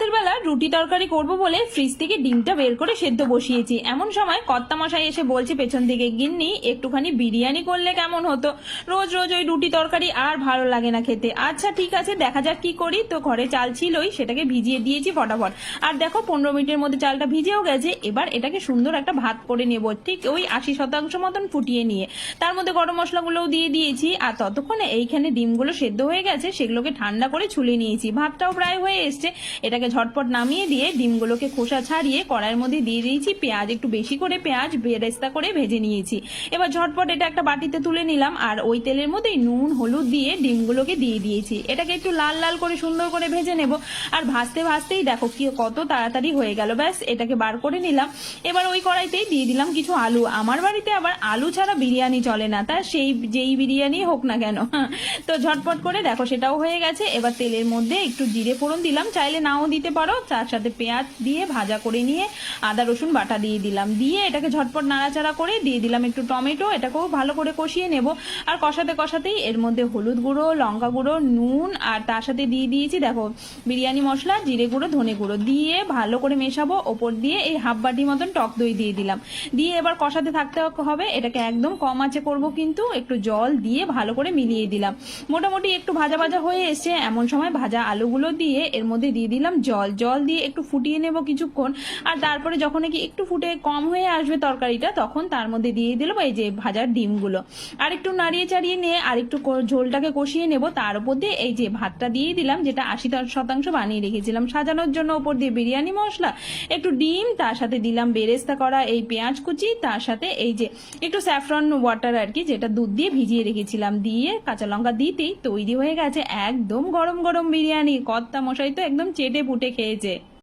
রাতের বেলা রুটি তরকারি করব বলে ফ্রিজ থেকে ডিমটা বের করে সেদ্ধ বসিয়েছি। এমন সময় কর্তামশাই এসে বলছে পেছন থেকে, গিন্নি একটুখানি বিরিয়ানি করলে কেমন হতো? রোজ রোজ ওই রুটি তরকারি আর ভালো লাগে না খেতে। আচ্ছা ঠিক আছে, দেখা যাক কি করি। তো ঘরে চাল ছিলই, সেটাকে ভিজিয়ে দিয়েছি ফটাফট। আর দেখো 15 মিনিটের মধ্যে চালটা ভিজেও গেছে। এবার এটাকে সুন্দর একটা ভাত করে নেব, ঠিক ওই 80% মতন ফুটিয়ে নিয়ে। তার মধ্যে গরম মশলাগুলোও দিয়ে দিয়েছি। আর ততক্ষণে এইখানে ডিমগুলো সেদ্ধ হয়ে গেছে, সেগুলোকে ঠান্ডা করে ছুলে নিয়েছি। ভাতটাও প্রায় হয়ে এসছে। এটাকে ঝটপট নামিয়ে দিয়ে ডিমগুলোকে খোসা ছাড়িয়ে কড়াইয়ের মধ্যে দিয়ে দিয়েছি পেঁয়াজ। একটু বেশি করে পেঁয়াজ বেরেস্তা করে ভেজে নিয়েছি। এবার ঝটপট এটা একটা বাটিতে তুলে নিলাম, আর ওই তেলের মধ্যেই নুন হলুদ দিয়ে ডিমগুলোকে দিয়ে দিয়েছি। এটাকে একটু লাল লাল করে সুন্দর করে ভেজে নেব। আর ভাজতে ভাজতেই দেখো কি কত তাড়াতাড়ি হয়ে গেল। ব্যাস এটাকে বার করে নিলাম। এবার ওই কড়াইতেই দিয়ে দিলাম কিছু আলু। আমার বাড়িতে আবার আলু ছাড়া বিরিয়ানি চলে না, তা যেই বিরিয়ানি হোক না কেন। তো ঝটপট করে দেখো সেটাও হয়ে গেছে। এবার তেলের মধ্যে একটু জিরে ফোড়ন দিলাম, চাইলে নাও দিতে পারো। তার সাথে পেঁয়াজ দিয়ে ভাজা করে নিয়ে আদা রসুন বাটা দিয়ে দিলাম। দিয়ে এটাকে ঝটপট নাড়াচাড়া করে দিয়ে দিলাম একটু টমেটো। এটাকেও ভালো করে কষিয়ে নেব। আর কষাতে কষাতেই এর মধ্যে হলুদ গুঁড়ো, লঙ্কা গুঁড়ো, নুন, আর তার সাথে দিয়ে দিয়েছি দেখো বিরিয়ানি মশলা, জিরে গুঁড়ো, ধনে গুঁড়ো দিয়ে ভালো করে মেশাবো। ওপর দিয়ে এই হাফ বাটি মতন টক দই দিয়ে দিলাম। দিয়ে এবার কষাতে থাকতে হবে। এটাকে একদম কম আঁচে করব, কিন্তু একটু জল দিয়ে ভালো করে মিলিয়ে দিলাম। মোটামুটি একটু ভাজা ভাজা হয়ে এসছে। এমন সময় ভাজা আলুগুলো দিয়ে এর মধ্যে দিয়ে দিলাম জল দিয়ে একটু ফুটিয়ে নেব কিছুক্ষণ। আর তারপরে যখন একটু ফুটে কম হয়ে আসবে তরকারিটা, তখন তার মধ্যে দিয়ে দিলাম এই যে ভাজার ডিমগুলো। আর একটু নাড়িয়ে চাড়িয়ে নিয়ে আর একটু ঝোলটাকে কষিয়ে নেব। তার উপর দিয়ে এই যে ভাতটা দিয়ে দিলাম, যেটা 80% বানিয়ে রেখেছিলাম। সাজানোর জন্য ওপর দিয়ে বিরিয়ানি মশলা, একটু ডিম, তার সাথে দিলাম বেরেস্তা করা এই পেঁয়াজ কুচি, তার সাথে এই যে একটু স্যাফরন ওয়াটার আর কি, যেটা দুধ দিয়ে ভিজিয়ে রেখেছিলাম। দিয়ে কাঁচা লঙ্কা দিতেই তৈরি হয়ে গেছে একদম গরম গরম বিরিয়ানি। কর্তা মশাই তো একদম চেটে পুটে খেয়েছে।